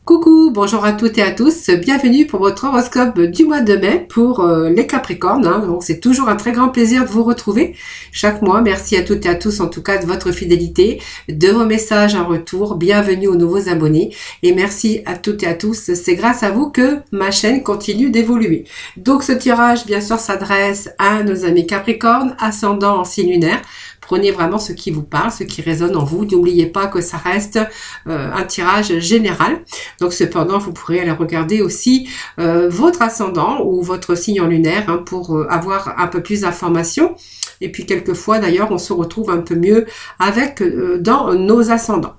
Coucou, bonjour à toutes et à tous, bienvenue pour votre horoscope du mois de mai pour les Capricornes. Donc c'est toujours un très grand plaisir de vous retrouver chaque mois. Merci à toutes et à tous en tout cas de votre fidélité, de vos messages en retour. Bienvenue aux nouveaux abonnés et merci à toutes et à tous. C'est grâce à vous que ma chaîne continue d'évoluer. Donc ce tirage bien sûr s'adresse à nos amis Capricornes, ascendant en signe lunaire. Prenez vraiment ce qui vous parle, ce qui résonne en vous. N'oubliez pas que ça reste un tirage général. Donc cependant, vous pourrez aller regarder aussi votre ascendant ou votre signe en lunaire pour avoir un peu plus d'informations. Et puis quelquefois d'ailleurs, on se retrouve un peu mieux avec dans nos ascendants.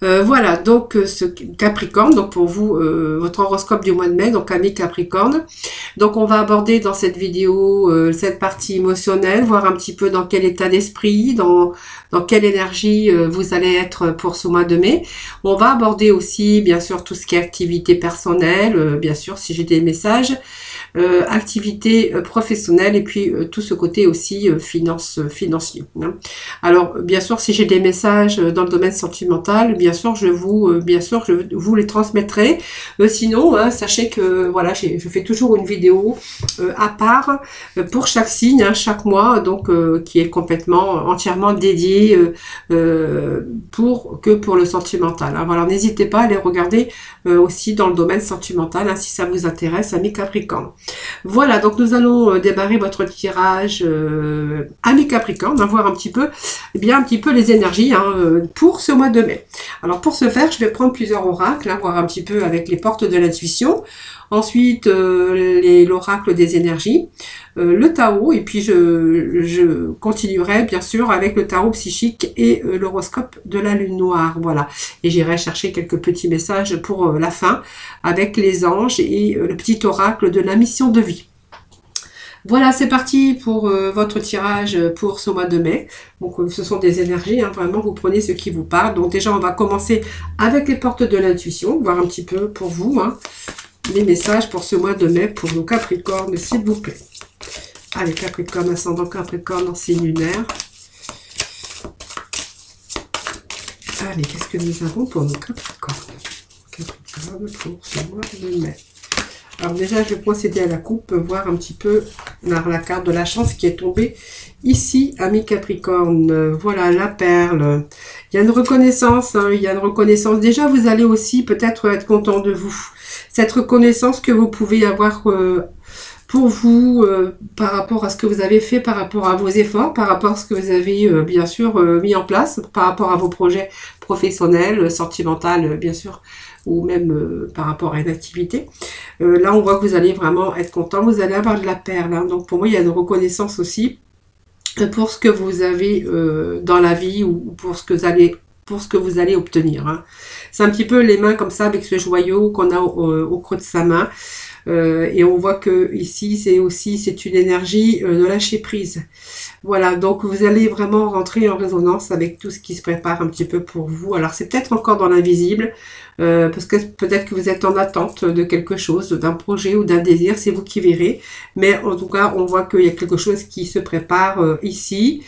Voilà, donc ce Capricorne, donc pour vous, votre horoscope du mois de mai, donc amis Capricorne. Donc on va aborder dans cette vidéo cette partie émotionnelle, voir un petit peu dans quel état d'esprit, dans quelle énergie vous allez être pour ce mois de mai. On va aborder aussi, bien sûr, tout ce qui est activité personnelle, bien sûr, si j'ai des messages, activité professionnelle et puis tout ce côté aussi financier. Alors, bien sûr, si j'ai des messages dans le domaine sentimental, bien sûr, je vous les transmettrai. Sinon, sachez que voilà, je fais toujours une vidéo à part pour chaque signe, chaque mois, donc qui est complètement entièrement dédiée pour le sentimental. Voilà, n'hésitez pas à les regarder aussi dans le domaine sentimental, si ça vous intéresse, amis Capricorne. Voilà, donc nous allons démarrer votre tirage amis Capricorne, voir un petit peu, un petit peu les énergies pour ce mois de mai. Alors pour ce faire, je vais prendre plusieurs oracles, voir un petit peu avec les portes de l'intuition. Ensuite, l'oracle des énergies, le tarot, et puis je continuerai bien sûr avec le tarot psychique et l'horoscope de la lune noire. Voilà, et j'irai chercher quelques petits messages pour la fin avec les anges et le petit oracle de la mission de vie. Voilà, c'est parti pour votre tirage pour ce mois de mai. Donc ce sont des énergies, vraiment vous prenez ce qui vous parle. Donc déjà on va commencer avec les portes de l'intuition, voir un petit peu pour vous les messages pour ce mois de mai pour nos Capricornes, s'il vous plaît. Allez, Capricorne, ascendant Capricorne en signe lunaire. Allez, qu'est-ce que nous avons pour nos Capricornes? Capricorne pour ce mois de mai. Alors déjà, je vais procéder à la coupe, voir un petit peu la carte de la chance qui est tombée ici, amis Capricorne. Voilà, la perle. Il y a une reconnaissance, il y a une reconnaissance. Déjà, vous allez aussi peut-être être content de vous. Cette reconnaissance que vous pouvez avoir pour vous, par rapport à ce que vous avez fait, par rapport à vos efforts, par rapport à ce que vous avez bien sûr mis en place, par rapport à vos projets professionnels, sentimentaux, bien sûr, ou même par rapport à une activité. Là, on voit que vous allez vraiment être content, vous allez avoir de la perle. Donc pour moi, il y a une reconnaissance aussi pour ce que vous avez dans la vie ou pour ce que vous allez obtenir. C'est un petit peu les mains comme ça avec ce joyau qu'on a au creux de sa main. Et on voit que ici c'est une énergie de lâcher prise. Voilà, donc vous allez vraiment rentrer en résonance avec tout ce qui se prépare un petit peu pour vous. Alors c'est peut-être encore dans l'invisible, parce que peut-être que vous êtes en attente de quelque chose, d'un projet ou d'un désir, c'est vous qui verrez. Mais en tout cas, on voit qu'il y a quelque chose qui se prépare ici,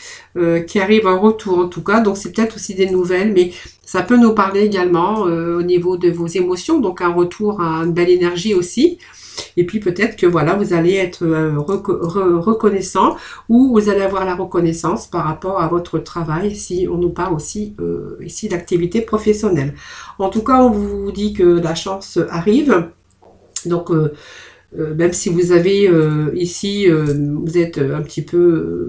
qui arrive en retour en tout cas. Donc c'est peut-être aussi des nouvelles, mais ça peut nous parler également au niveau de vos émotions, donc un retour à une belle énergie aussi. Et puis peut-être que voilà, vous allez être reconnaissant ou vous allez avoir la reconnaissance par rapport à votre travail si on nous parle aussi ici d'activité professionnelle. En tout cas, on vous dit que la chance arrive. Donc même si vous avez ici, vous êtes un petit peu,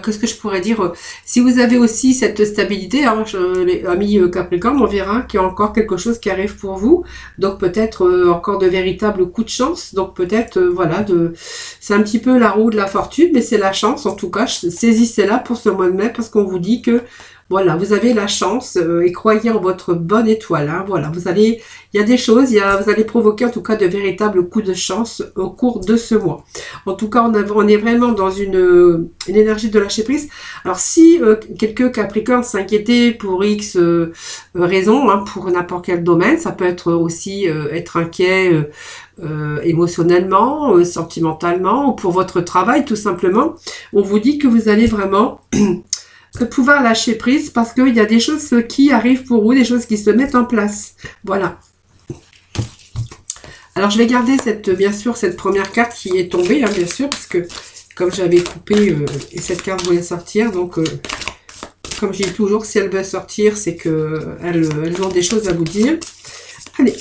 qu'est-ce que je pourrais dire, si vous avez aussi cette stabilité, les amis Capricorne, on verra qu'il y a encore quelque chose qui arrive pour vous, donc peut-être encore de véritables coups de chance, donc peut-être, voilà, c'est un petit peu la roue de la fortune, mais c'est la chance, en tout cas, saisissez-la pour ce mois de mai, parce qu'on vous dit que voilà, vous avez la chance et croyez en votre bonne étoile. Voilà, il y a des choses, vous allez provoquer en tout cas de véritables coups de chance au cours de ce mois. En tout cas, on est vraiment dans une énergie de lâcher prise. Alors si quelques Capricornes s'inquiétaient pour X raisons, pour n'importe quel domaine, ça peut être aussi être inquiet émotionnellement, sentimentalement, ou pour votre travail tout simplement. On vous dit que vous allez vraiment de pouvoir lâcher prise parce qu'il y a des choses qui arrivent pour vous, des choses qui se mettent en place. Voilà. Alors, je vais garder bien sûr, cette première carte qui est tombée, hein, bien sûr, parce que comme j'avais coupé et cette carte voulait sortir, donc comme je dis toujours, si elle veut sortir, c'est que elles ont des choses à vous dire. Allez,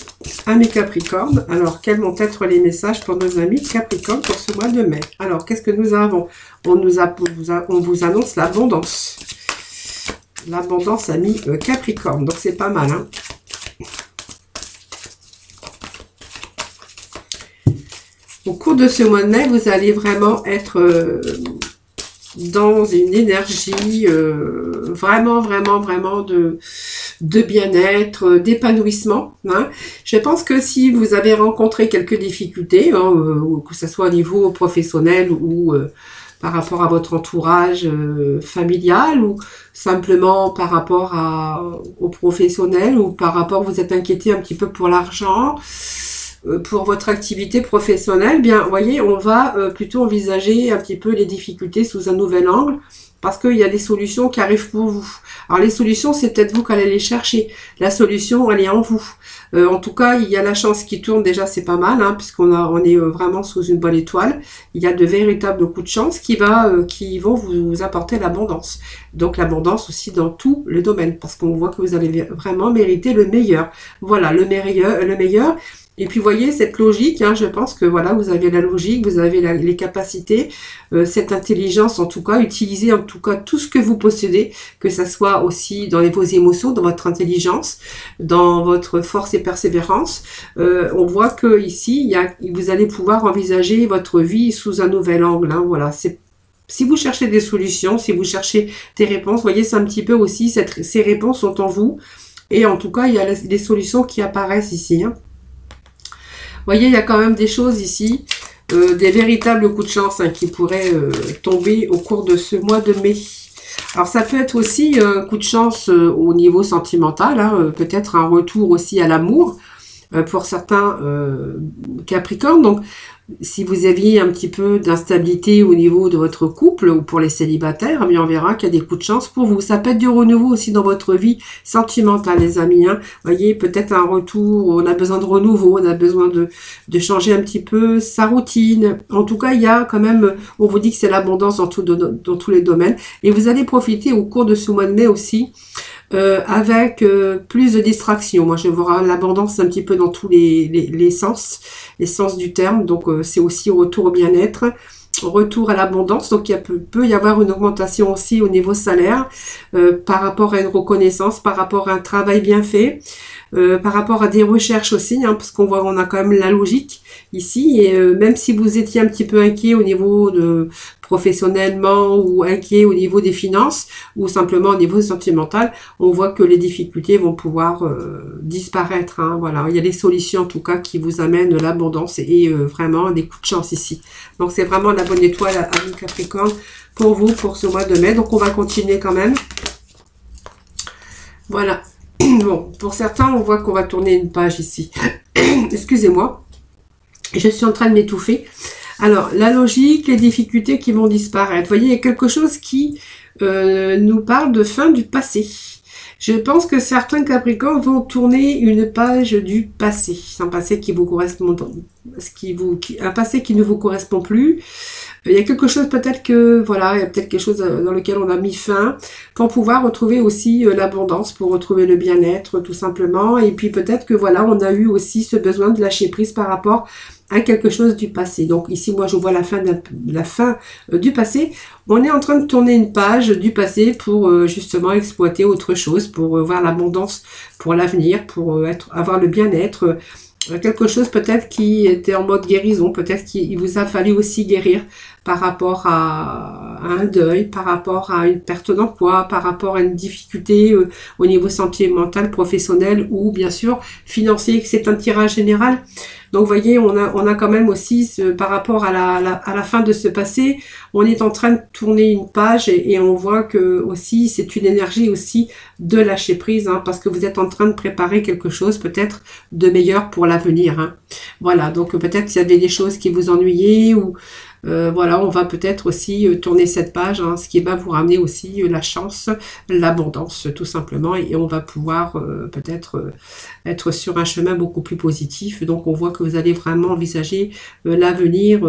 à mes Capricornes. Alors, quels vont être les messages pour nos amis Capricornes pour ce mois de mai? Alors, qu'est-ce que nous avons? On vous annonce l'abondance. L'abondance, amis Capricorne. Donc, c'est pas mal, hein. Au cours de ce mois de mai, vous allez vraiment être dans une énergie vraiment de bien-être, d'épanouissement, hein. Je pense que si vous avez rencontré quelques difficultés, hein, que ce soit au niveau professionnel ou par rapport à votre entourage familial, ou simplement par rapport au professionnel, ou par rapport, vous êtes inquiété un petit peu pour l'argent, pour votre activité professionnelle, bien, vous voyez, on va plutôt envisager un petit peu les difficultés sous un nouvel angle, parce qu'il y a des solutions qui arrivent pour vous. Alors, les solutions, c'est peut-être vous qui allez les chercher. La solution, elle est en vous. En tout cas, il y a la chance qui tourne, déjà, c'est pas mal, hein, puisqu'on est vraiment sous une bonne étoile. Il y a de véritables coups de chance qui vont vous apporter l'abondance. Donc, l'abondance aussi dans tous les domaines, parce qu'on voit que vous allez vraiment mériter le meilleur. Voilà, le meilleur. Et puis, vous voyez, cette logique, hein, je pense que voilà, vous avez la logique, vous avez les capacités, cette intelligence, en tout cas, utilisez en tout cas tout ce que vous possédez, que ça soit aussi dans vos émotions, dans votre intelligence, dans votre force et persévérance. On voit que ici, vous allez pouvoir envisager votre vie sous un nouvel angle, hein, voilà, si vous cherchez des solutions, si vous cherchez des réponses, vous voyez, c'est un petit peu aussi, ces réponses sont en vous. Et en tout cas, il y a des solutions qui apparaissent ici, hein. Vous voyez, il y a quand même des choses ici, des véritables coups de chance, hein, qui pourraient tomber au cours de ce mois de mai. Alors, ça peut être aussi un coup de chance au niveau sentimental, hein, peut-être un retour aussi à l'amour pour certains Capricornes. Donc, si vous aviez un petit peu d'instabilité au niveau de votre couple ou pour les célibataires, on verra qu'il y a des coups de chance pour vous. Ça peut être du renouveau aussi dans votre vie sentimentale, les amis, hein. Vous voyez, peut-être un retour, on a besoin de renouveau, on a besoin de changer un petit peu sa routine. En tout cas, il y a quand même, on vous dit que c'est l'abondance dans tous les domaines. Et vous allez profiter au cours de ce mois de mai aussi, avec plus de distractions. Moi, je vois l'abondance un petit peu dans tous les sens du terme. Donc, c'est aussi retour au bien-être, retour à l'abondance. Donc, il peut y avoir une augmentation aussi au niveau salaire, par rapport à une reconnaissance, par rapport à un travail bien fait, par rapport à des recherches aussi, hein, parce qu'on voit, on a quand même la logique ici. Et même si vous étiez un petit peu inquiet au niveau de professionnellement ou inquiet au niveau des finances ou simplement au niveau sentimental, on voit que les difficultés vont pouvoir disparaître, hein, voilà. Il y a des solutions en tout cas qui vous amènent de l'abondance et vraiment des coups de chance ici. Donc c'est vraiment la bonne étoile à vous Capricorne pour vous pour ce mois de mai. Donc on va continuer quand même. Voilà. Bon, pour certains, on voit qu'on va tourner une page ici. Excusez-moi. Je suis en train de m'étouffer. Alors, la logique, les difficultés qui vont disparaître. Vous voyez, il y a quelque chose qui nous parle de fin du passé. Je pense que certains Capricornes vont tourner une page du passé. C'est un passé qui vous correspond, un passé qui ne vous correspond plus. Il y a quelque chose peut-être que, voilà, il y a peut-être quelque chose dans lequel on a mis fin pour pouvoir retrouver aussi l'abondance, pour retrouver le bien-être tout simplement. Et puis peut-être que, voilà, on a eu aussi ce besoin de lâcher prise par rapport à quelque chose du passé. Donc ici, moi, je vois la fin du passé. On est en train de tourner une page du passé pour justement exploiter autre chose, pour voir l'abondance pour l'avenir, pour avoir le bien-être. Quelque chose peut-être qui était en mode guérison, peut-être qu'il vous a fallu aussi guérir par rapport à un deuil, par rapport à une perte d'emploi, par rapport à une difficulté au niveau sentimental, professionnel ou bien sûr financier, que c'est un tirage général. Donc vous voyez, on a quand même aussi, par rapport à la fin de ce passé, on est en train de tourner une page et on voit que aussi c'est une énergie aussi de lâcher prise, hein, parce que vous êtes en train de préparer quelque chose peut-être de meilleur pour l'avenir, hein. Voilà, donc peut-être qu'il y avait des choses qui vous ennuyaient ou Voilà, on va peut-être aussi tourner cette page, hein, ce qui va vous ramener aussi la chance, l'abondance, tout simplement, et on va pouvoir peut-être être sur un chemin beaucoup plus positif. Donc, on voit que vous allez vraiment envisager l'avenir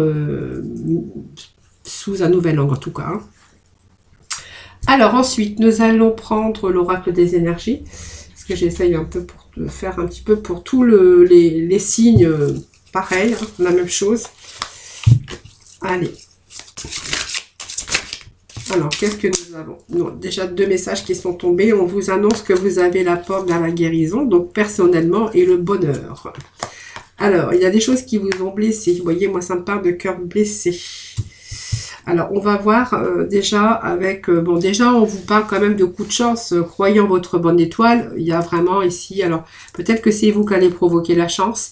sous un nouvel angle, en tout cas. Hein. Alors, ensuite, nous allons prendre l'oracle des énergies, parce que j'essaye un peu pour faire un petit peu pour tous les signes, pareil, hein, la même chose. Allez. Alors, qu'est-ce que nous avons? Non, déjà 2 messages qui sont tombés. On vous annonce que vous avez la porte vers la guérison, donc personnellement, et le bonheur. Alors, il y a des choses qui vous ont blessé. Vous voyez, moi, ça me parle de cœur blessé. Alors, on va voir déjà avec... bon, déjà, on vous parle quand même de coups de chance. Croyant votre bonne étoile, il y a vraiment ici... Alors, peut-être que c'est vous qui allez provoquer la chance.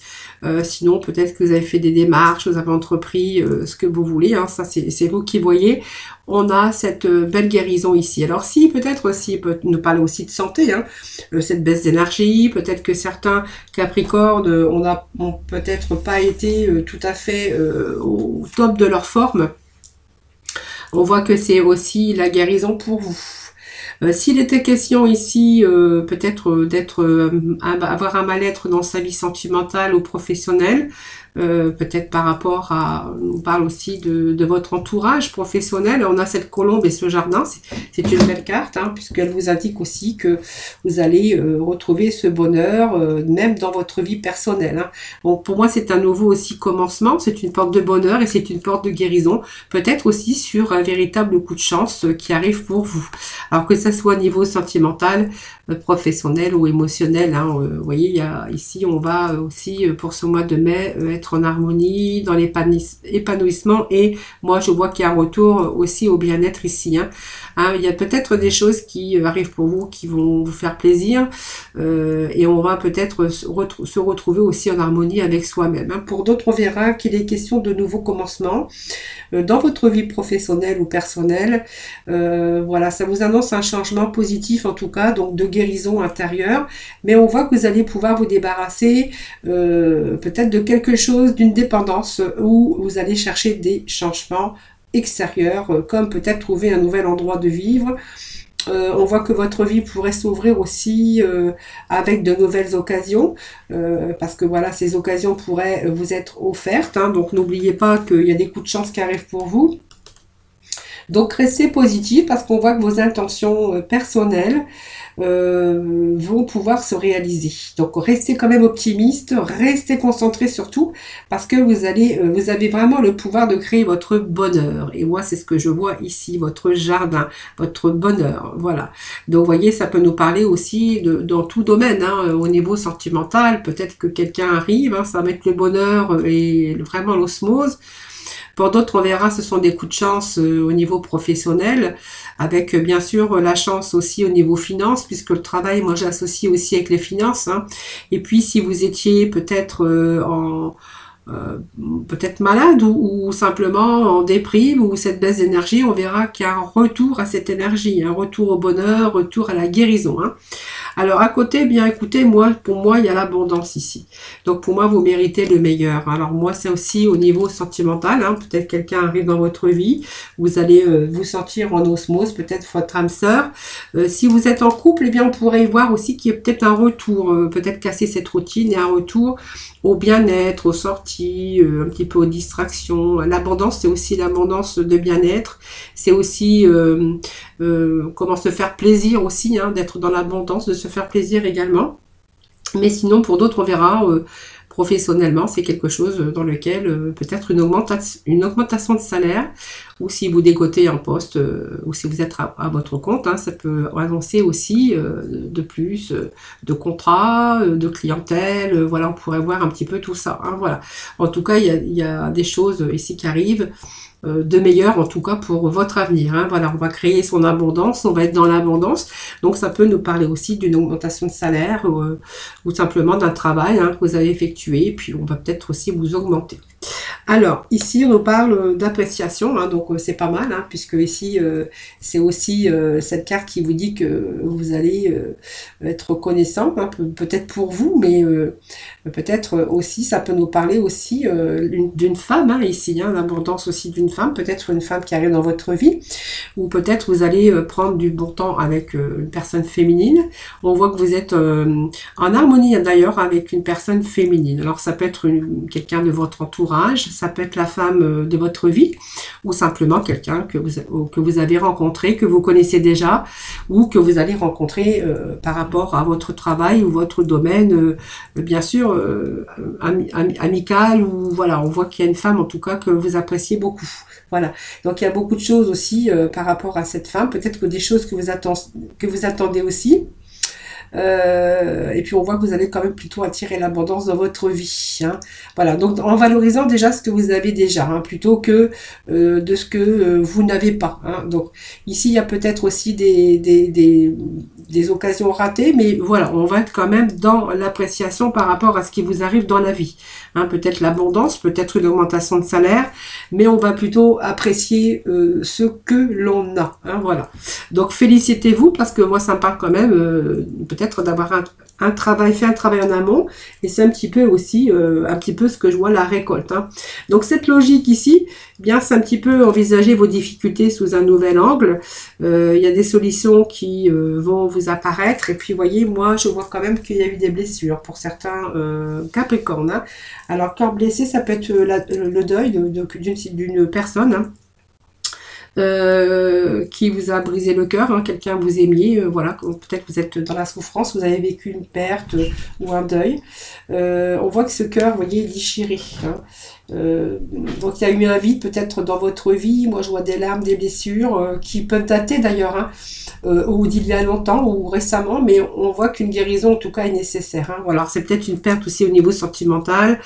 Sinon, peut-être que vous avez fait des démarches, vous avez entrepris ce que vous voulez. Hein, ça, c'est vous qui voyez. On a cette belle guérison ici. Alors, si, peut-être aussi, peut nous parler aussi de santé, hein, cette baisse d'énergie. Peut-être que certains Capricornes ont peut-être pas été tout à fait au top de leur forme. On voit que c'est aussi la guérison pour vous. S'il était question ici, peut-être avoir un mal-être dans sa vie sentimentale ou professionnelle, peut-être par rapport à, on parle aussi de votre entourage professionnel. On a cette colombe et ce jardin, c'est une belle carte, hein, puisqu'elle vous indique aussi que vous allez retrouver ce bonheur, même dans votre vie personnelle. Hein. Donc pour moi, c'est un nouveau aussi commencement, c'est une porte de bonheur et c'est une porte de guérison, peut-être aussi sur un véritable coup de chance qui arrive pour vous. Alors que ça soit au niveau sentimental, professionnel ou émotionnel. Hein. Vous voyez, ici, on va aussi, pour ce mois de mai, être en harmonie, dans l'épanouissement. Et moi, je vois qu'il y a un retour aussi au bien-être ici. Hein. Hein, il y a peut-être des choses qui arrivent pour vous, qui vont vous faire plaisir. Et on va peut-être se retrouver aussi en harmonie avec soi-même. Hein. Pour d'autres, on verra qu'il est question de nouveaux commencements dans votre vie professionnelle ou personnelle. Voilà, ça vous annonce un changement positif en tout cas, donc de guérison intérieure, mais on voit que vous allez pouvoir vous débarrasser peut-être de quelque chose, d'une dépendance, où vous allez chercher des changements extérieurs, comme peut-être trouver un nouvel endroit de vivre. On voit que votre vie pourrait s'ouvrir aussi avec de nouvelles occasions, parce que voilà, ces occasions pourraient vous être offertes, hein, donc n'oubliez pas qu'il y a des coups de chance qui arrivent pour vous. Donc restez positif parce qu'on voit que vos intentions personnelles vont pouvoir se réaliser. Donc restez quand même optimiste, restez concentré surtout parce que vous avez vraiment le pouvoir de créer votre bonheur. Et moi c'est ce que je vois ici, votre jardin, votre bonheur. Voilà. Donc vous voyez, ça peut nous parler aussi dans tout domaine, hein, au niveau sentimental. Peut-être que quelqu'un arrive, hein, ça va être le bonheur et vraiment l'osmose. Pour d'autres, on verra, ce sont des coups de chance au niveau professionnel, avec bien sûr la chance aussi au niveau finance, puisque le travail, moi j'associe aussi avec les finances. Hein. Et puis si vous étiez peut-être peut-être malade ou simplement en déprime ou cette baisse d'énergie, on verra qu'il y a un retour à cette énergie, un retour au bonheur, retour à la guérison. Hein. Alors à côté, bien écoutez, pour moi, il y a l'abondance ici. Donc pour moi, vous méritez le meilleur. Alors moi, c'est aussi au niveau sentimental. Hein. Peut-être quelqu'un arrive dans votre vie, vous allez vous sentir en osmose, peut-être votre âme sœur. Si vous êtes en couple, eh bien on pourrait y voir aussi qu'il y a peut-être un retour, peut-être casser cette routine et un retour au bien-être, aux sorties, un petit peu aux distractions. L'abondance, c'est aussi l'abondance de bien-être. C'est aussi comment se faire plaisir aussi, hein, d'être dans l'abondance, de se faire plaisir également. Mais sinon, pour d'autres, on verra professionnellement, c'est quelque chose dans lequel peut-être une augmentation de salaire, ou si vous dégotez un poste, ou si vous êtes à votre compte, hein, ça peut annoncer aussi de plus de contrats, de clientèle, voilà, on pourrait voir un petit peu tout ça. Hein, voilà. En tout cas, il y a des choses ici qui arrivent, de meilleur en tout cas pour votre avenir. Hein. Voilà, on va créer son abondance, on va être dans l'abondance. Donc ça peut nous parler aussi d'une augmentation de salaire ou simplement d'un travail, hein, que vous avez effectué. Et puis on va peut-être aussi vous augmenter. Alors, ici, on nous parle d'appréciation, hein, donc c'est pas mal, hein, puisque ici, c'est aussi cette carte qui vous dit que vous allez être reconnaissant, hein, peut-être pour vous, mais peut-être aussi, ça peut nous parler aussi d'une femme, hein, ici, hein, l'abondance aussi d'une femme, peut-être une femme qui arrive dans votre vie, ou peut-être vous allez prendre du bon temps avec une personne féminine. On voit que vous êtes en harmonie, d'ailleurs, avec une personne féminine. Alors, ça peut être quelqu'un de votre entourage, ça peut être la femme de votre vie, ou simplement quelqu'un que vous avez rencontré, que vous connaissez déjà, ou que vous allez rencontrer par rapport à votre travail ou votre domaine, bien sûr, amical, ou voilà, on voit qu'il y a une femme en tout cas que vous appréciez beaucoup. Voilà, donc il y a beaucoup de choses aussi par rapport à cette femme, peut-être que des choses que vous attendez aussi. Et puis on voit que vous allez quand même plutôt attirer l'abondance dans votre vie, hein. Voilà, donc en valorisant déjà ce que vous avez déjà, hein, plutôt que de ce que vous n'avez pas, hein. Donc ici il y a peut-être aussi des occasions ratées, mais voilà, on va être quand même dans l'appréciation par rapport à ce qui vous arrive dans la vie, hein. Peut-être l'abondance, peut-être une augmentation de salaire, mais on va plutôt apprécier ce que l'on a, hein, voilà. Donc félicitez-vous, parce que moi ça me parle quand même peut-être d'avoir fait un travail en amont, et c'est un petit peu aussi un petit peu ce que je vois, la récolte, hein. Donc cette logique ici, eh bien c'est un petit peu envisager vos difficultés sous un nouvel angle. Il y a des solutions qui vont vous apparaître, et puis voyez, moi je vois quand même qu'il y a eu des blessures pour certains Capricornes, hein. Alors cœur blessé, ça peut être le deuil d'une personne, hein, qui vous a brisé le cœur, hein, quelqu'un vous aimiez, voilà, peut-être vous êtes dans la souffrance, vous avez vécu une perte ou un deuil. On voit que ce cœur, vous voyez, est déchiré, hein. Donc il y a eu un vide peut-être dans votre vie. Moi je vois des larmes, des blessures qui peuvent dater d'ailleurs, hein, ou d'il y a longtemps ou récemment, mais on voit qu'une guérison en tout cas est nécessaire, hein. Voilà, c'est peut-être une perte aussi au niveau sentimental,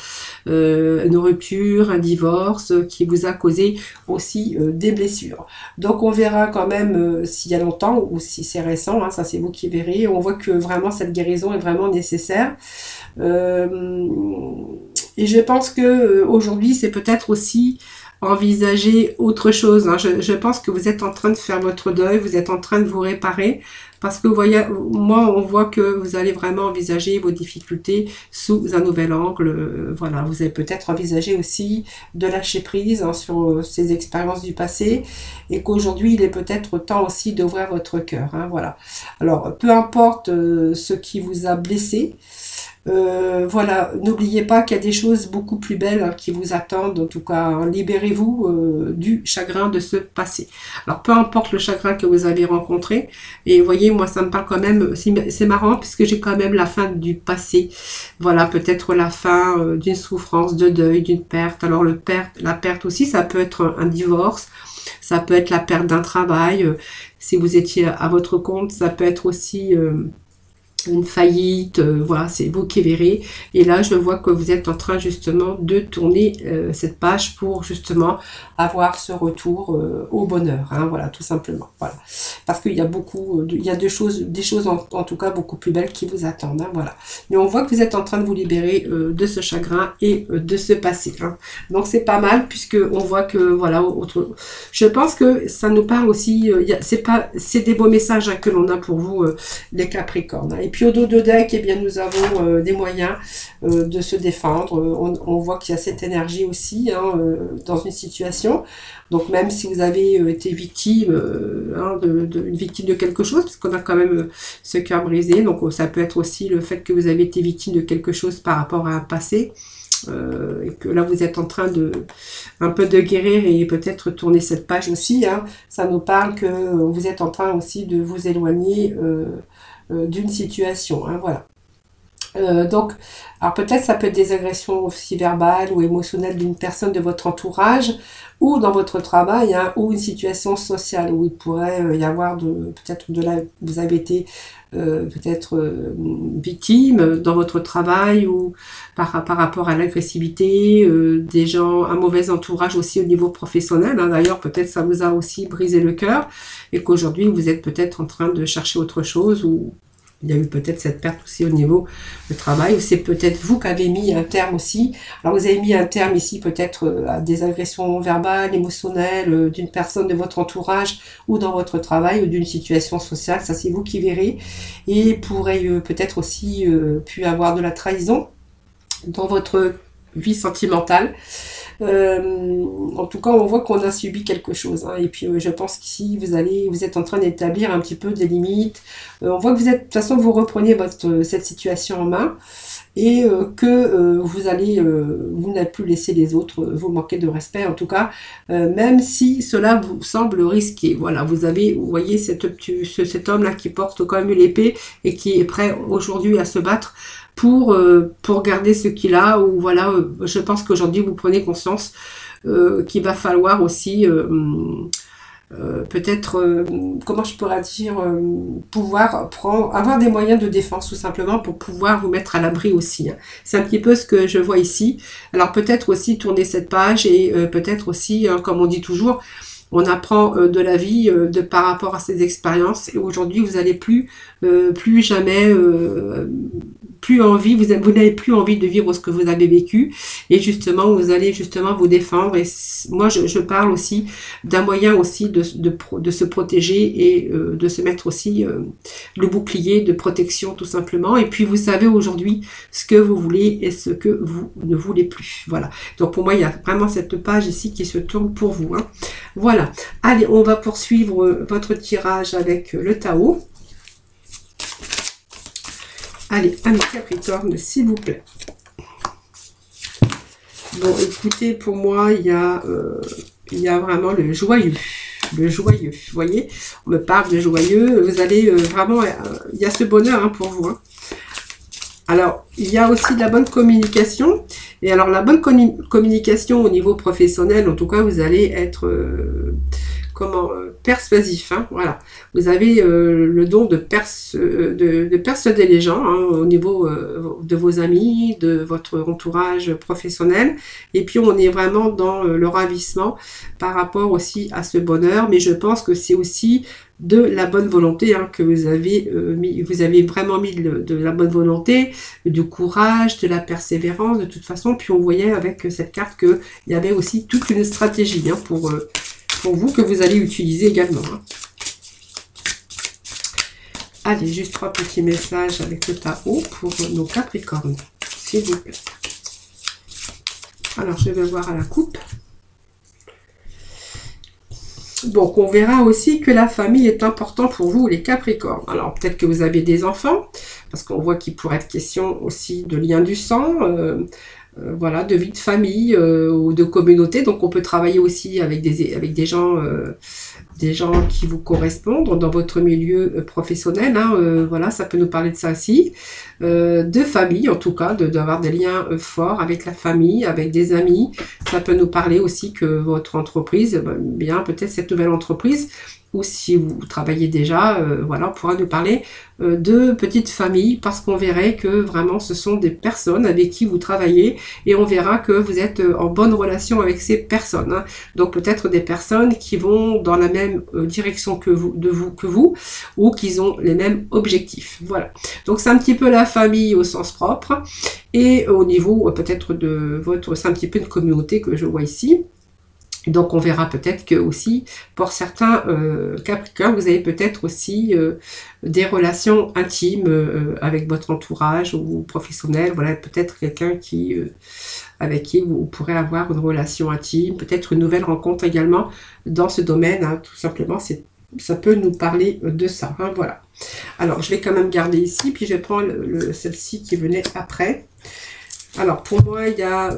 une rupture, un divorce qui vous a causé aussi des blessures. Donc on verra quand même s'il y a longtemps ou si c'est récent, hein, ça c'est vous qui verrez. On voit que vraiment cette guérison est vraiment nécessaire. Et je pense que aujourd'hui c'est peut-être aussi envisager autre chose, hein. Je pense que vous êtes en train de faire votre deuil, vous êtes en train de vous réparer, parce que vous voyez, moi on voit que vous allez vraiment envisager vos difficultés sous un nouvel angle. Voilà, vous allez peut-être envisager aussi de lâcher prise, hein, sur ces expériences du passé, et qu'aujourd'hui il est peut-être temps aussi d'ouvrir votre cœur, hein, voilà. Alors peu importe ce qui vous a blessé, voilà, n'oubliez pas qu'il y a des choses beaucoup plus belles, hein, qui vous attendent. En tout cas, hein, libérez-vous du chagrin de ce passé. Alors, peu importe le chagrin que vous avez rencontré, et vous voyez, moi, ça me parle quand même, c'est marrant, puisque j'ai quand même la fin du passé. Voilà, peut-être la fin d'une souffrance, de deuil, d'une perte. Alors, la perte aussi, ça peut être un divorce, ça peut être la perte d'un travail. Si vous étiez à votre compte, ça peut être aussi une faillite, voilà, c'est vous qui verrez. Et là, je vois que vous êtes en train justement de tourner cette page pour justement avoir ce retour au bonheur, hein, voilà, tout simplement. Voilà, parce qu'il y a beaucoup, il y a des choses en tout cas beaucoup plus belles qui vous attendent, hein, voilà. Mais on voit que vous êtes en train de vous libérer de ce chagrin et de ce passé, hein. Donc c'est pas mal, puisque on voit que voilà, je pense que ça nous parle aussi. C'est des beaux messages, hein, que l'on a pour vous, les Capricornes, hein. Et puis au dos de deck, eh bien, nous avons des moyens de se défendre. On voit qu'il y a cette énergie aussi, hein, dans une situation. Donc même si vous avez été victime, hein, une victime de quelque chose, parce qu'on a quand même ce cœur brisé, donc ça peut être aussi le fait que vous avez été victime de quelque chose par rapport à un passé. Et que là vous êtes en train un peu de guérir et peut-être tourner cette page aussi, hein. Ça nous parle que vous êtes en train aussi de vous éloigner d'une situation, hein, voilà. Donc, alors peut-être ça peut être des agressions aussi verbales ou émotionnelles d'une personne de votre entourage, ou dans votre travail, hein, ou une situation sociale où il pourrait y avoir peut-être vous avez été peut-être victime dans votre travail, ou par rapport à l'agressivité, des gens, un mauvais entourage aussi au niveau professionnel, hein. D'ailleurs peut-être ça vous a aussi brisé le cœur, et qu'aujourd'hui vous êtes peut-être en train de chercher autre chose, ou Il y a eu peut-être cette perte aussi au niveau du travail, ou c'est peut-être vous qui avez mis un terme aussi. Alors vous avez mis un terme ici peut-être à des agressions verbales, émotionnelles d'une personne de votre entourage ou dans votre travail ou d'une situation sociale, ça c'est vous qui verrez. Et pourrait peut-être aussi pu avoir de la trahison dans votre vie sentimentale. En tout cas, on voit qu'on a subi quelque chose. Hein. Et puis, je pense qu'ici, vous êtes en train d'établir un petit peu des limites. On voit que vous êtes, de toute façon, vous reprenez cette situation en main et que vous n'allez plus laisser les autres vous manquer de respect. En tout cas, même si cela vous semble risqué. Voilà, vous voyez cet homme-là qui porte quand même l'épée et qui est prêt aujourd'hui à se battre pour garder ce qu'il a, ou voilà, je pense qu'aujourd'hui vous prenez conscience qu'il va falloir aussi peut-être, comment je pourrais dire, pouvoir avoir des moyens de défense tout simplement pour pouvoir vous mettre à l'abri aussi. Hein. C'est un petit peu ce que je vois ici. Alors peut-être aussi tourner cette page et peut-être aussi, hein, comme on dit toujours, on apprend de la vie par rapport à ces expériences, et aujourd'hui vous n'allez plus jamais plus envie, vous n'avez plus envie de vivre ce que vous avez vécu, et justement vous allez justement vous défendre. Et moi je parle aussi d'un moyen aussi de se protéger et de se mettre aussi le bouclier de protection tout simplement. Et puis vous savez aujourd'hui ce que vous voulez et ce que vous ne voulez plus. Voilà, donc pour moi il y a vraiment cette page ici qui se tourne pour vous. Hein. Voilà, allez, on va poursuivre votre tirage avec le Tao. Allez, amis Capricorne, s'il vous plaît. Bon, écoutez, pour moi, il y a vraiment le joyeux. Le joyeux, vous voyez, on me parle de joyeux. Vous allez vraiment, il y a ce bonheur hein, pour vous. Hein. Alors, il y a aussi de la bonne communication. Et alors, la bonne communication au niveau professionnel, en tout cas, vous allez être... persuasif, hein, voilà. Vous avez le don de persuader les gens hein, au niveau de vos amis, de votre entourage professionnel, et puis on est vraiment dans le ravissement par rapport aussi à ce bonheur, mais je pense que c'est aussi de la bonne volonté hein, que vous avez vraiment mis de la bonne volonté, du courage, de la persévérance de toute façon. Puis on voyait avec cette carte qu'il y avait aussi toute une stratégie hein, pour vous que vous allez utiliser également. Hein. Allez, juste 3 petits messages avec le Tao pour nos Capricornes, s'il vous plaît. Alors, je vais voir à la coupe. Donc, on verra aussi que la famille est importante pour vous, les Capricornes. Alors, peut-être que vous avez des enfants, parce qu'on voit qu'il pourrait être question aussi de lien du sang, voilà, de vie de famille ou de communauté. Donc, on peut travailler aussi avec des gens qui vous correspondent dans votre milieu professionnel. Hein, voilà, ça peut nous parler de ça aussi. De famille, en tout cas, d'avoir des liens forts avec la famille, avec des amis. Ça peut nous parler aussi que votre entreprise, bien peut-être cette nouvelle entreprise, ou si vous travaillez déjà, voilà, on pourra nous parler de petites familles, parce qu'on verrait que vraiment ce sont des personnes avec qui vous travaillez, et on verra que vous êtes en bonne relation avec ces personnes. Hein. Donc peut-être des personnes qui vont dans la même direction que vous, ou qui ont les mêmes objectifs. Voilà. Donc c'est un petit peu la famille au sens propre, et au niveau peut-être de c'est un petit peu une communauté que je vois ici. Donc on verra peut-être que aussi pour certains Capricornes, vous avez peut-être aussi des relations intimes avec votre entourage ou professionnel. Voilà, peut-être quelqu'un avec qui vous pourrez avoir une relation intime, peut-être une nouvelle rencontre également dans ce domaine. Hein, tout simplement, ça peut nous parler de ça. Hein, voilà. Alors je vais quand même garder ici, puis je vais prendre celle-ci qui venait après. Alors, pour moi, il y a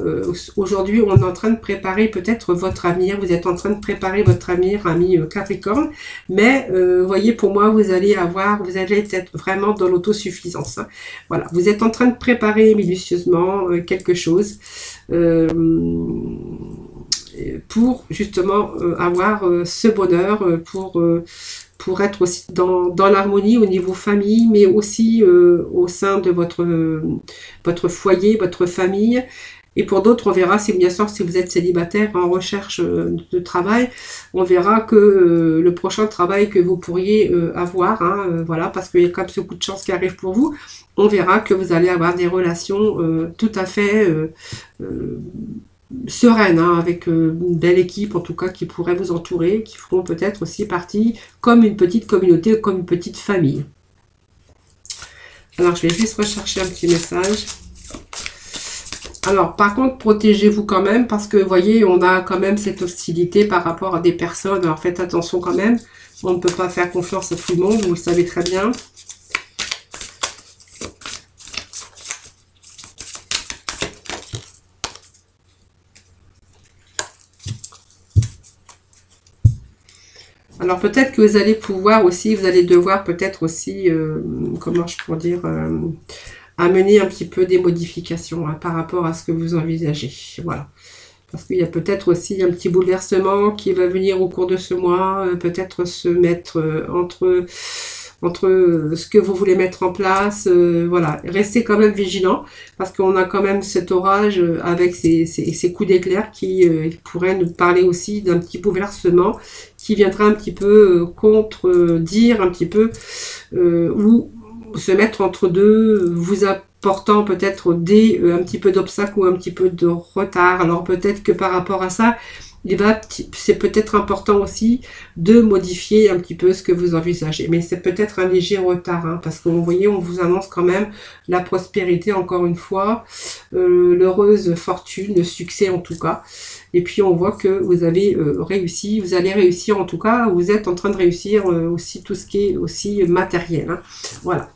aujourd'hui, on est en train de préparer peut-être votre avenir. Vous êtes en train de préparer votre avenir, ami Capricorne. Mais, voyez, pour moi, vous allez être vraiment dans l'autosuffisance. Hein. Voilà, vous êtes en train de préparer minutieusement quelque chose pour justement avoir ce bonheur, pour pour être aussi dans l'harmonie au niveau famille, mais aussi au sein de votre foyer, votre famille. Et pour d'autres, on verra, si bien sûr, si vous êtes célibataire en recherche de travail, on verra que le prochain travail que vous pourriez avoir, hein, voilà, parce qu'il y a quand même ce coup de chance qui arrive pour vous, on verra que vous allez avoir des relations tout à fait sereines, hein, avec une belle équipe, en tout cas, qui pourrait vous entourer, qui feront peut-être aussi partie comme une petite communauté, comme une petite famille. Alors, je vais juste rechercher un petit message. Alors, par contre, protégez-vous quand même, parce que, vous voyez, on a quand même cette hostilité par rapport à des personnes. Alors, faites attention quand même. On ne peut pas faire confiance à tout le monde, vous le savez très bien. Alors, peut-être que vous allez pouvoir aussi, vous allez devoir peut-être aussi, comment je pourrais dire... amener un petit peu des modifications, hein, par rapport à ce que vous envisagez. Voilà. Parce qu'il y a peut-être aussi un petit bouleversement qui va venir au cours de ce mois, peut-être se mettre entre ce que vous voulez mettre en place. Voilà. Restez quand même vigilant, parce qu'on a quand même cet orage avec ces coups d'éclair qui pourraient nous parler aussi d'un petit bouleversement qui viendra un petit peu contredire un petit peu ou se mettre entre deux, vous apportant peut-être un petit peu d'obstacles ou un petit peu de retard. Alors peut-être que par rapport à ça, c'est peut-être important aussi de modifier un petit peu ce que vous envisagez. Mais c'est peut-être un léger retard, hein, parce que vous voyez, on vous annonce quand même la prospérité, encore une fois, l'heureuse fortune, le succès en tout cas. Et puis on voit que vous avez réussi, vous allez réussir en tout cas, vous êtes en train de réussir aussi tout ce qui est aussi matériel, hein. Voilà.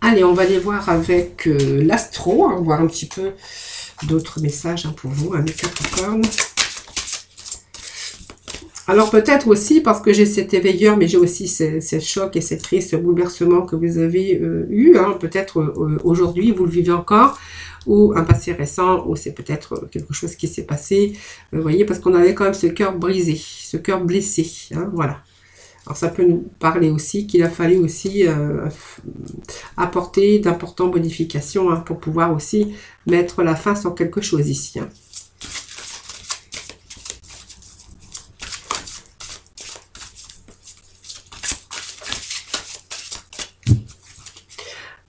Allez, on va aller voir avec l'astro, hein, voir un petit peu d'autres messages, hein, pour vous, hein, les Capricornes. Alors peut-être aussi, parce que j'ai cet éveilleur, mais j'ai aussi ces chocs et cette crise, ce bouleversement que vous avez eu, hein, peut-être aujourd'hui, vous le vivez encore, ou un passé récent, ou c'est peut-être quelque chose qui s'est passé, vous voyez, parce qu'on avait quand même ce cœur brisé, ce cœur blessé, hein, voilà. Alors ça peut nous parler aussi qu'il a fallu aussi apporter d'importantes modifications, hein, pour pouvoir aussi mettre la fin sur quelque chose ici, hein.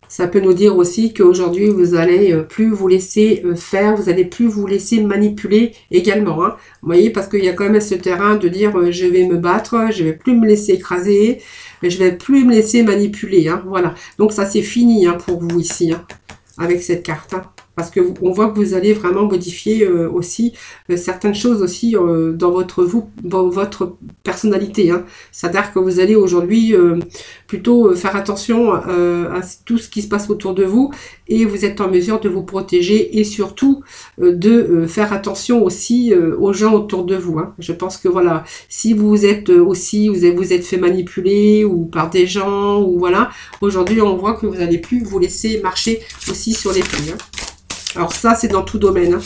Ça peut nous dire aussi qu'aujourd'hui, vous allez plus vous laisser faire, vous allez plus vous laisser manipuler également, hein. Vous voyez, parce qu'il y a quand même ce terrain de dire je vais me battre, je vais plus me laisser écraser, je vais plus me laisser manipuler, hein. Voilà. Donc ça c'est fini, hein, pour vous ici, hein, avec cette carte, hein. Parce que on voit que vous allez vraiment modifier aussi certaines choses aussi dans votre personnalité, hein. C'est-à-dire que vous allez aujourd'hui plutôt faire attention à tout ce qui se passe autour de vous, et vous êtes en mesure de vous protéger et surtout de faire attention aussi aux gens autour de vous, hein. Je pense que voilà, si vous êtes aussi, vous êtes fait manipuler ou par des gens, ou voilà, aujourd'hui on voit que vous n'allez plus vous laisser marcher aussi sur les pieds, hein. Alors ça, c'est dans tout domaine, hein.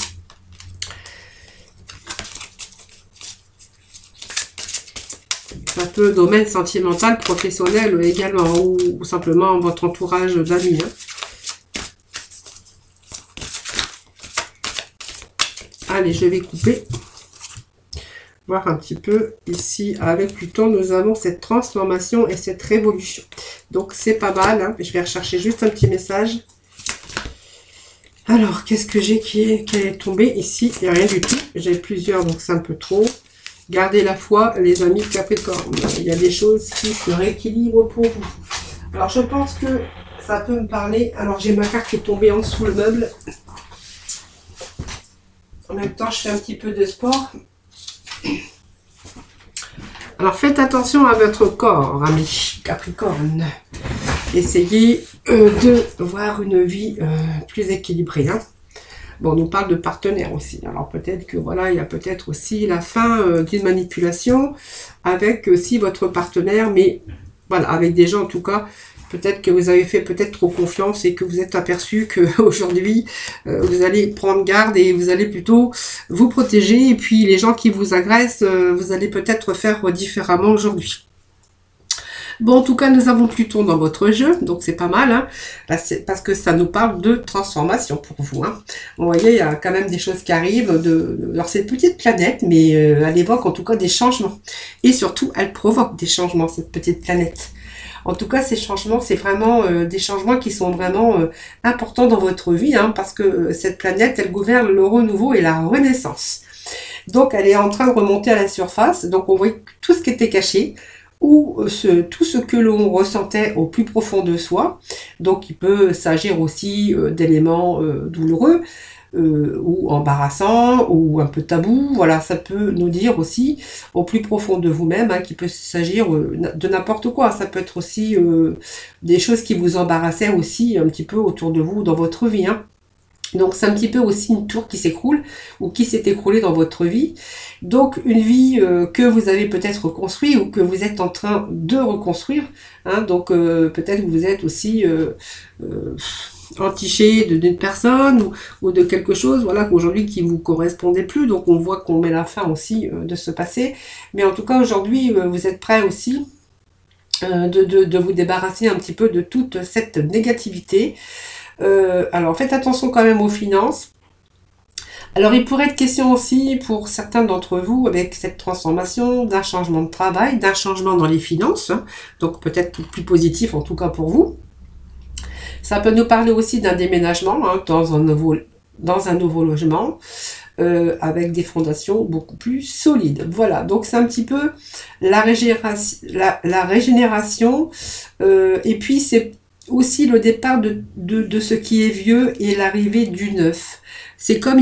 Ça peut domaine sentimental, professionnel également, ou simplement votre entourage d'amis, hein. Allez, je vais couper. Voir un petit peu ici avec Pluton, nous avons cette transformation et cette révolution. Donc c'est pas mal, hein. Je vais rechercher juste un petit message. Alors, qu'est-ce que j'ai qui est tombé ici? Il n'y a rien du tout. J'ai plusieurs, donc c'est un peu trop. Gardez la foi, les amis Capricorne. Il y a des choses qui se rééquilibrent pour vous. Alors, je pense que ça peut me parler. Alors, j'ai ma carte qui est tombée en dessous le meuble. En même temps, je fais un petit peu de sport. Alors, faites attention à votre corps, amis Capricorne. Essayez de voir une vie plus équilibrée, hein. Bon, on nous parle de partenaire aussi. Alors peut-être que voilà, il y a peut-être aussi la fin d'une manipulation avec aussi votre partenaire, mais voilà, avec des gens en tout cas. Peut-être que vous avez fait peut-être trop confiance et que vous êtes aperçu qu'aujourd'hui, vous allez prendre garde et vous allez plutôt vous protéger. Et puis les gens qui vous agressent, vous allez peut-être faire différemment aujourd'hui. Bon, en tout cas, nous avons Pluton dans votre jeu, donc c'est pas mal, hein. Là, parce que ça nous parle de transformation pour vous, hein. Vous voyez, il y a quand même des choses qui arrivent. Alors, c'est une petite planète, mais elle évoque en tout cas des changements. Et surtout, elle provoque des changements, cette petite planète. En tout cas, ces changements, c'est vraiment des changements qui sont vraiment importants dans votre vie, hein, parce que cette planète, elle gouverne le renouveau et la renaissance. Donc, elle est en train de remonter à la surface. Donc, on voit tout ce qui était caché, ou tout ce que l'on ressentait au plus profond de soi. Donc, il peut s'agir aussi d'éléments douloureux, ou embarrassant, ou un peu tabou. Voilà, ça peut nous dire aussi au plus profond de vous-même, hein, qu'il peut s'agir de n'importe quoi. Ça peut être aussi des choses qui vous embarrassaient aussi un petit peu autour de vous dans votre vie, hein. Donc c'est un petit peu aussi une tour qui s'écroule ou qui s'est écroulée dans votre vie. Donc une vie que vous avez peut-être reconstruite ou que vous êtes en train de reconstruire, hein. Donc peut-être que vous êtes aussi entiché d'une personne ou de quelque chose, voilà, aujourd'hui qui vous correspondait plus. Donc on voit qu'on met la fin aussi de ce passé. Mais en tout cas aujourd'hui vous êtes prêt aussi de vous débarrasser un petit peu de toute cette négativité. Alors faites attention quand même aux finances. Alors il pourrait être question aussi pour certains d'entre vous avec cette transformation d'un changement de travail, d'un changement dans les finances, hein, donc peut-être plus positif en tout cas pour vous. Ça peut nous parler aussi d'un déménagement, hein, dans un nouveau logement avec des fondations beaucoup plus solides. Voilà, donc c'est un petit peu la régénération et puis c'est aussi le départ de ce qui est vieux et l'arrivée du neuf. C'est comme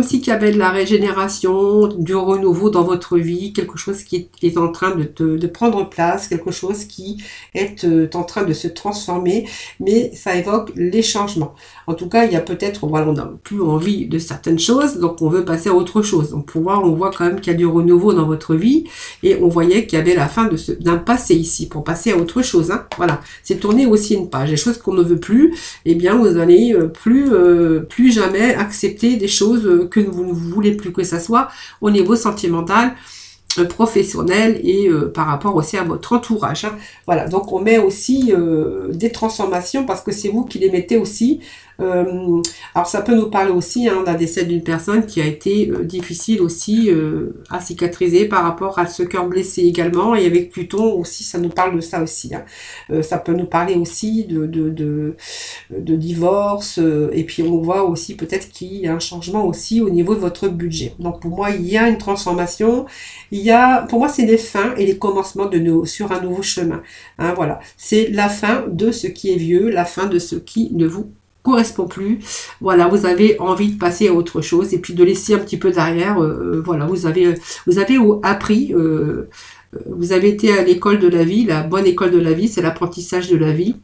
s'il y avait de la régénération, du renouveau dans votre vie, quelque chose qui est en train de prendre place, quelque chose qui est en train de se transformer, mais ça évoque les changements. En tout cas, il y a peut-être, voilà, on n'a plus envie de certaines choses, donc on veut passer à autre chose. Donc on voit quand même qu'il y a du renouveau dans votre vie, et on voyait qu'il y avait la fin d'un passé ici, pour passer à autre chose, hein. Voilà, c'est tourner aussi une page. Les choses qu'on ne veut plus, eh bien vous allez plus jamais accepter des choses que vous ne voulez plus, que ça soit au niveau sentimental, professionnel et par rapport aussi à votre entourage, hein. Voilà, donc on met aussi des transformations parce que c'est vous qui les mettez aussi. Alors ça peut nous parler aussi, hein, d'un décès d'une personne qui a été difficile aussi à cicatriser par rapport à ce cœur blessé également, et avec Pluton aussi ça nous parle de ça aussi, hein. Ça peut nous parler aussi de divorce, et puis on voit aussi peut-être qu'il y a un changement aussi au niveau de votre budget. Donc pour moi il y a une transformation, pour moi c'est les fins et les commencements sur un nouveau chemin, hein. Voilà, c'est la fin de ce qui est vieux, la fin de ce qui ne vous correspond plus. Voilà, vous avez envie de passer à autre chose et puis de laisser un petit peu derrière. Voilà, vous avez appris, vous avez été à l'école de la vie, la bonne école de la vie, c'est l'apprentissage de la vie.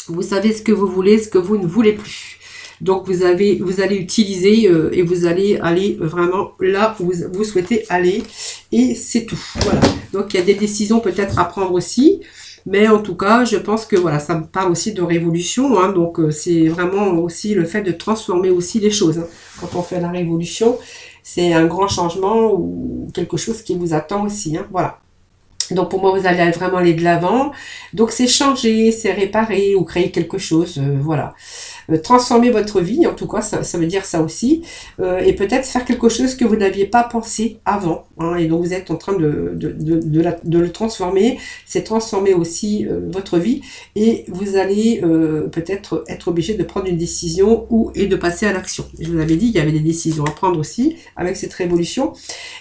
Vous savez ce que vous voulez, ce que vous ne voulez plus. Donc vous allez utiliser et vous allez aller vraiment là où vous souhaitez aller, et c'est tout. Voilà. Donc il y a des décisions peut-être à prendre aussi. Mais en tout cas, je pense que voilà, ça me parle aussi de révolution, hein, donc c'est vraiment aussi le fait de transformer aussi les choses, hein. Quand on fait la révolution, c'est un grand changement ou quelque chose qui vous attend aussi, hein, voilà. Donc pour moi, vous allez vraiment aller de l'avant. Donc c'est changer, c'est réparer ou créer quelque chose, voilà. Transformer votre vie, en tout cas, ça veut dire ça aussi. Et peut-être faire quelque chose que vous n'aviez pas pensé avant, hein, et donc vous êtes en train de le transformer. C'est transformer aussi votre vie, et vous allez peut-être être obligé de prendre une décision et de passer à l'action. Je vous avais dit, il y avait des décisions à prendre aussi avec cette révolution,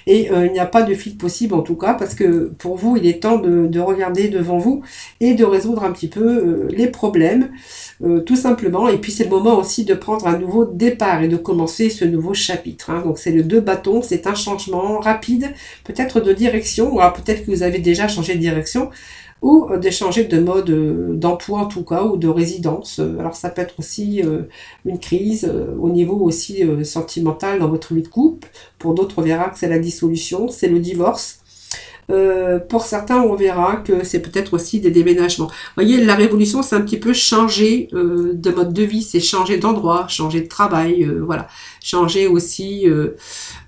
et il n'y a pas de fil possible en tout cas, parce que pour vous, il est temps de regarder devant vous et de résoudre un petit peu les problèmes, tout simplement. Et puis c'est le moment aussi de prendre un nouveau départ et de commencer ce nouveau chapitre, hein. Donc c'est le 2 bâtons, c'est un changement rapide, peut-être de direction, ou alors peut-être que vous avez déjà changé de direction, ou de changer de mode d'emploi en tout cas, ou de résidence. Alors ça peut être aussi une crise au niveau aussi sentimental dans votre vie de couple. Pour d'autres, on verra que c'est la dissolution, c'est le divorce. Pour certains, on verra que c'est peut-être aussi des déménagements. Vous voyez, la révolution, c'est un petit peu changer de mode de vie, c'est changer d'endroit, changer de travail, voilà. Changer aussi,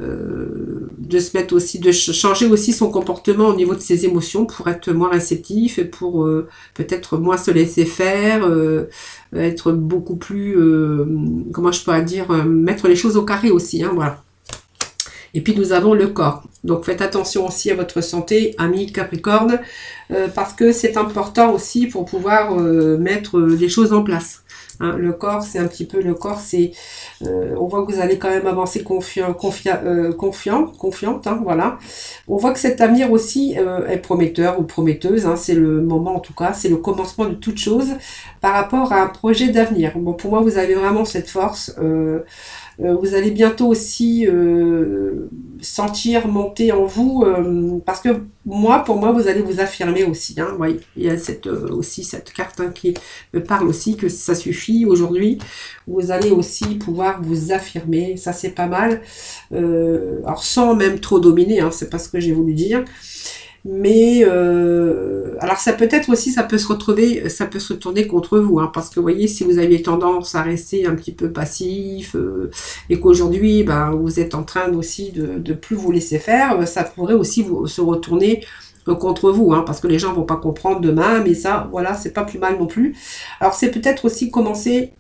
de se mettre aussi, de changer aussi son comportement au niveau de ses émotions pour être moins réceptif et pour peut-être moins se laisser faire, être beaucoup plus, comment je pourrais dire, mettre les choses au carré aussi, hein, voilà. Et puis nous avons le corps. Donc faites attention aussi à votre santé, amis Capricorne, parce que c'est important aussi pour pouvoir mettre des choses en place. Hein, le corps, c'est un petit peu, le corps, c'est, on voit que vous allez quand même avancer confiante, hein, voilà. On voit que cet avenir aussi est prometteur ou prometteuse, hein, c'est le moment en tout cas, c'est le commencement de toute chose par rapport à un projet d'avenir. Bon, pour moi, vous avez vraiment cette force. Vous allez bientôt aussi sentir monter en vous, parce que pour moi, vous allez vous affirmer aussi. Hein, voyez, il y a aussi cette carte, hein, qui me parle aussi que ça suffit aujourd'hui. Vous allez aussi pouvoir vous affirmer, ça c'est pas mal. Alors sans même trop dominer, hein, c'est pas ce que j'ai voulu dire. Mais alors ça peut être aussi, ça peut se retourner contre vous, hein, parce que vous voyez, si vous aviez tendance à rester un petit peu passif et qu'aujourd'hui, ben, vous êtes en train aussi de plus vous laisser faire, ça pourrait aussi se retourner contre vous, hein, parce que les gens vont pas comprendre demain, mais ça, voilà, c'est pas plus mal non plus. Alors c'est peut-être aussi commencer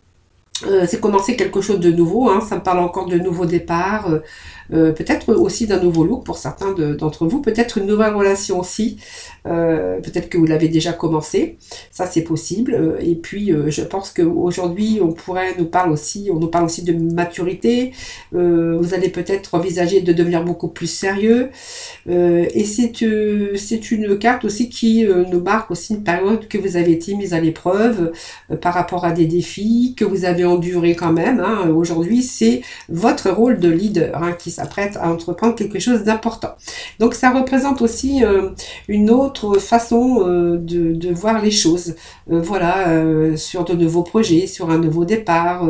quelque chose de nouveau, hein, ça me parle encore de nouveaux départs, peut-être aussi d'un nouveau look pour certains d'entre vous, peut-être une nouvelle relation aussi, peut-être que vous l'avez déjà commencé, ça c'est possible, et puis je pense qu'aujourd'hui on nous parle aussi de maturité, vous allez peut-être envisager de devenir beaucoup plus sérieux, et c'est une carte aussi qui nous marque aussi une période que vous avez été mise à l'épreuve par rapport à des défis que vous avez enduré quand même, hein. Aujourd'hui c'est votre rôle de leader, hein, qui s'apprête à entreprendre quelque chose d'important. Donc ça représente aussi une autre façon de voir les choses, voilà, sur de nouveaux projets, sur un nouveau départ,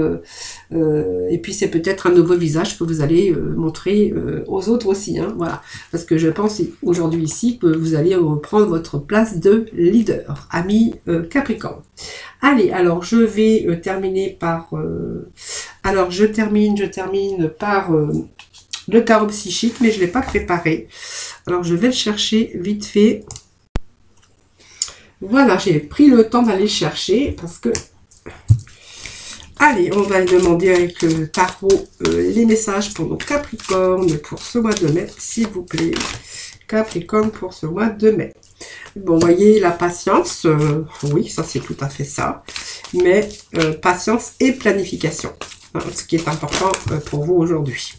et puis c'est peut-être un nouveau visage que vous allez montrer aux autres aussi, hein, voilà, parce que je pense aujourd'hui ici que vous allez reprendre votre place de leader, ami Capricorne. Allez, alors je vais terminer par... alors je termine par le tarot psychique, mais je ne l'ai pas préparé. Alors je vais le chercher vite fait. Voilà, j'ai pris le temps d'aller le chercher parce que... Allez, on va demander avec le tarot les messages pour nos Capricornes pour ce mois de mai, s'il vous plaît. Capricorne pour ce mois de mai. Bon, vous voyez, la patience, oui, ça c'est tout à fait ça, mais patience et planification, hein, ce qui est important pour vous aujourd'hui.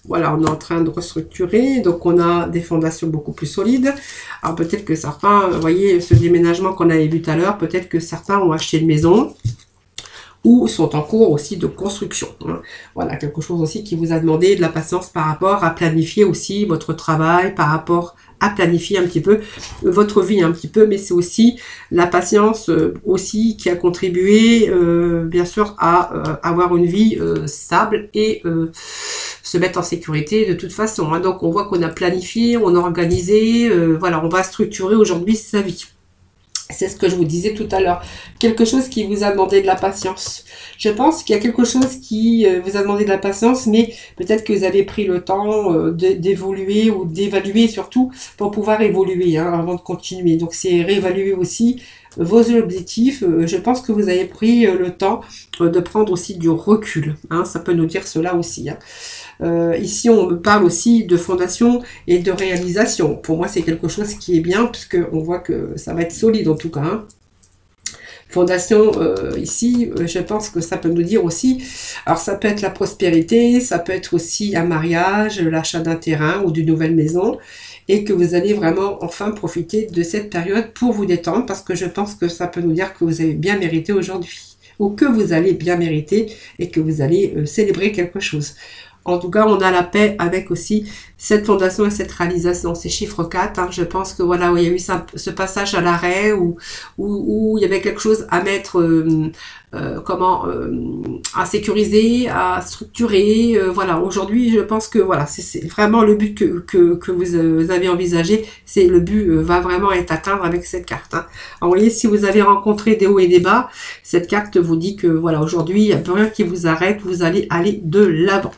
Voilà, on est en train de restructurer, donc on a des fondations beaucoup plus solides. Alors peut-être que certains, vous voyez, ce déménagement qu'on avait vu tout à l'heure, peut-être que certains ont acheté une maison, ou sont en cours aussi de construction, hein. Voilà, quelque chose aussi qui vous a demandé de la patience par rapport à planifier aussi votre travail, par rapport à planifier un petit peu votre vie un petit peu, mais c'est aussi la patience aussi qui a contribué bien sûr à avoir une vie stable et se mettre en sécurité de toute façon, hein. Donc on voit qu'on a planifié, on a organisé, voilà, on va structurer aujourd'hui sa vie. C'est ce que je vous disais tout à l'heure. Quelque chose qui vous a demandé de la patience. Je pense qu'il y a quelque chose qui vous a demandé de la patience, mais peut-être que vous avez pris le temps d'évoluer ou d'évaluer surtout pour pouvoir évoluer, hein, avant de continuer. Donc c'est réévaluer aussi vos objectifs. Je pense que vous avez pris le temps de prendre aussi du recul, hein. Ça peut nous dire cela aussi, hein. Ici, on me parle aussi de fondation et de réalisation. Pour moi, c'est quelque chose qui est bien, puisque on voit que ça va être solide en tout cas, hein. Fondation, ici, je pense que ça peut nous dire aussi, alors ça peut être la prospérité, ça peut être aussi un mariage, l'achat d'un terrain ou d'une nouvelle maison, et que vous allez vraiment enfin profiter de cette période pour vous détendre, parce que je pense que ça peut nous dire que vous avez bien mérité aujourd'hui, ou que vous allez bien mériter et que vous allez célébrer quelque chose. En tout cas, on a la paix avec aussi cette fondation et cette réalisation. C'est chiffre 4, hein. Je pense que voilà, où il y a eu ce passage à l'arrêt, où il y avait quelque chose à mettre comment à sécuriser, à structurer. Voilà, aujourd'hui, je pense que voilà, c'est vraiment le but que vous avez envisagé. C'est le but va vraiment être atteindre avec cette carte. Hein. Alors, vous voyez, si vous avez rencontré des hauts et des bas, cette carte vous dit que voilà, aujourd'hui, il n'y a plus rien qui vous arrête. Vous allez aller de l'avant.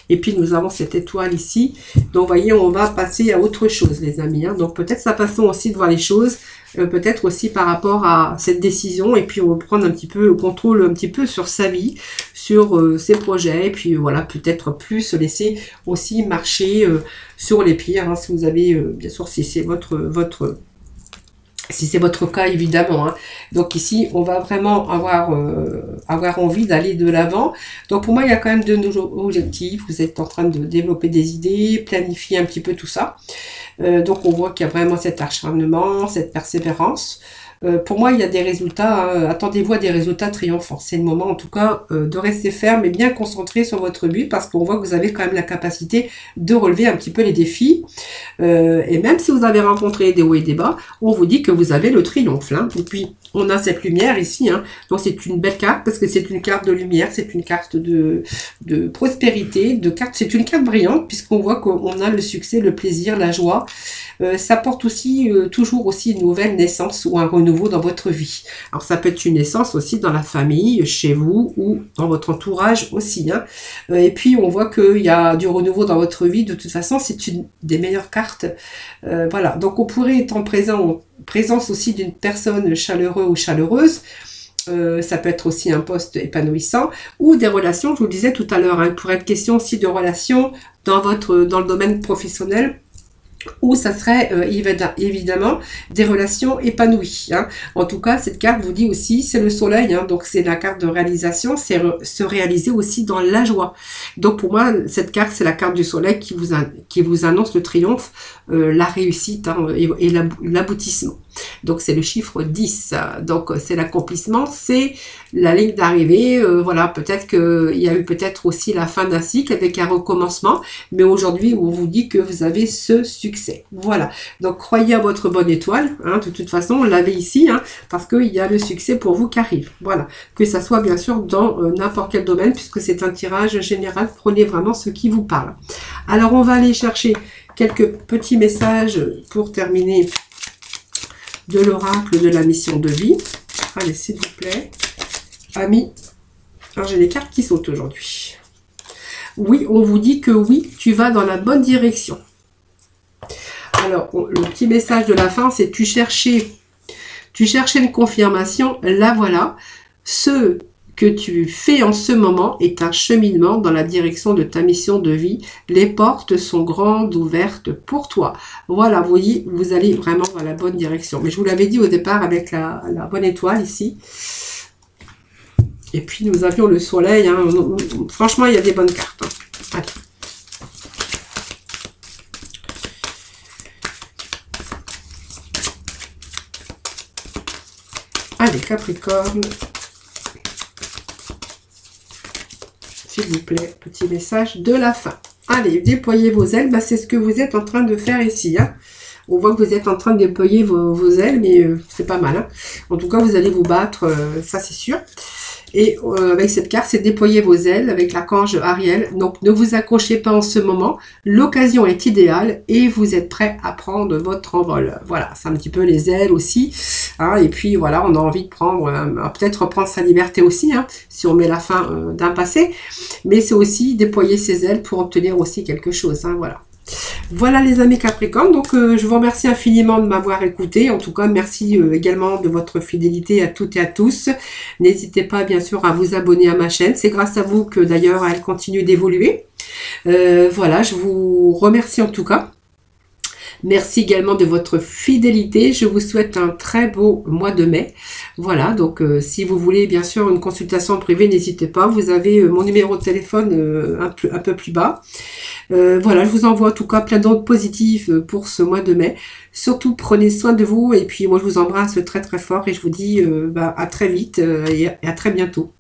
Et puis, nous avons cette étoile ici. Donc, vous voyez, on va passer à autre chose, les amis. Hein. Donc, peut-être sa façon aussi de voir les choses. Peut-être aussi par rapport à cette décision, et puis on va prendre un petit peu le contrôle un petit peu sur sa vie, sur ses projets, et puis voilà, peut-être plus se laisser aussi marcher sur les pieds, hein, si vous avez, bien sûr, si c'est si c'est votre cas, évidemment. Hein. Donc ici, on va vraiment avoir envie d'aller de l'avant. Donc pour moi, il y a quand même de nouveaux objectifs. Vous êtes en train de développer des idées, planifier un petit peu tout ça. Donc on voit qu'il y a vraiment cet acharnement, cette persévérance. Pour moi, il y a des résultats, hein. Attendez-vous à des résultats triomphants. C'est le moment, en tout cas, de rester ferme et bien concentré sur votre but, parce qu'on voit que vous avez quand même la capacité de relever un petit peu les défis. Et même si vous avez rencontré des hauts et des bas, on vous dit que vous avez le triomphe. Hein. Et puis, on a cette lumière ici. Hein. Donc, c'est une belle carte, parce que c'est une carte de lumière, c'est une carte de prospérité, c'est une carte brillante, puisqu'on voit qu'on a le succès, le plaisir, la joie. Ça porte aussi toujours aussi une nouvelle naissance ou un renouveau dans votre vie. Alors ça peut être une naissance aussi dans la famille, chez vous ou dans votre entourage aussi. Hein. Et puis on voit qu'il y a du renouveau dans votre vie. De toute façon, c'est une des meilleures cartes. Voilà. Donc on pourrait être en présence aussi d'une personne chaleureuse ou chaleureuse. Ça peut être aussi un poste épanouissant ou des relations, je vous le disais tout à l'heure. Hein, il pourrait être question aussi de relations dans le domaine professionnel, ou ça serait évidemment des relations épanouies. Hein. En tout cas, cette carte vous dit aussi, c'est le soleil, hein, donc c'est la carte de réalisation, c'est se réaliser aussi dans la joie. Donc pour moi, cette carte, c'est la carte du soleil qui vous annonce le triomphe, la réussite, hein, et l'aboutissement. Donc c'est le chiffre 10, donc c'est l'accomplissement, c'est la ligne d'arrivée. Voilà, peut-être qu'il y a eu peut-être aussi la fin d'un cycle avec un recommencement, mais aujourd'hui on vous dit que vous avez ce succès. Voilà, donc croyez à votre bonne étoile, hein, de toute façon on l'avait ici, hein, parce qu'il y a le succès pour vous qui arrive. Voilà, que ça soit bien sûr dans n'importe quel domaine, puisque c'est un tirage général, prenez vraiment ce qui vous parle. Alors on va aller chercher quelques petits messages pour terminer de l'oracle de la mission de vie. Allez, s'il vous plaît. Amis, alors j'ai les cartes qui sautent aujourd'hui. Oui, on vous dit que oui, tu vas dans la bonne direction. Alors, le petit message de la fin, c'est tu cherchais une confirmation, la voilà. Ce que tu fais en ce moment est un cheminement dans la direction de ta mission de vie. Les portes sont grandes ouvertes pour toi. Voilà, vous voyez, vous allez vraiment dans la bonne direction. Mais je vous l'avais dit au départ avec la bonne étoile ici. Et puis nous avions le soleil. Hein. Franchement, il y a des bonnes cartes. Hein. Allez. Allez, Capricorne. S'il vous plaît, petit message de la fin. Allez, déployez vos ailes. Bah, c'est ce que vous êtes en train de faire ici. Hein. On voit que vous êtes en train de déployer vos ailes, mais c'est pas mal. Hein. En tout cas, vous allez vous battre, ça c'est sûr. Et avec cette carte, c'est déployer vos ailes avec l'archange Ariel. Donc, ne vous accrochez pas en ce moment. L'occasion est idéale et vous êtes prêt à prendre votre envol. Voilà, c'est un petit peu les ailes aussi. Hein, et puis, voilà, on a envie de prendre, peut-être reprendre sa liberté aussi, hein, si on met la fin d'un passé. Mais c'est aussi déployer ses ailes pour obtenir aussi quelque chose. Hein, voilà. Voilà les amis Capricorne, donc je vous remercie infiniment de m'avoir écouté. En tout cas, merci également de votre fidélité à toutes et à tous. N'hésitez pas bien sûr à vous abonner à ma chaîne. C'est grâce à vous que d'ailleurs elle continue d'évoluer. Voilà, je vous remercie en tout cas. Merci également de votre fidélité. Je vous souhaite un très beau mois de mai. Voilà, donc si vous voulez bien sûr une consultation privée, n'hésitez pas. Vous avez mon numéro de téléphone un peu plus bas. Voilà, je vous envoie en tout cas plein d'ondes positives pour ce mois de mai. Surtout, prenez soin de vous. Et puis moi, je vous embrasse très très fort. Et je vous dis à très vite et à très bientôt.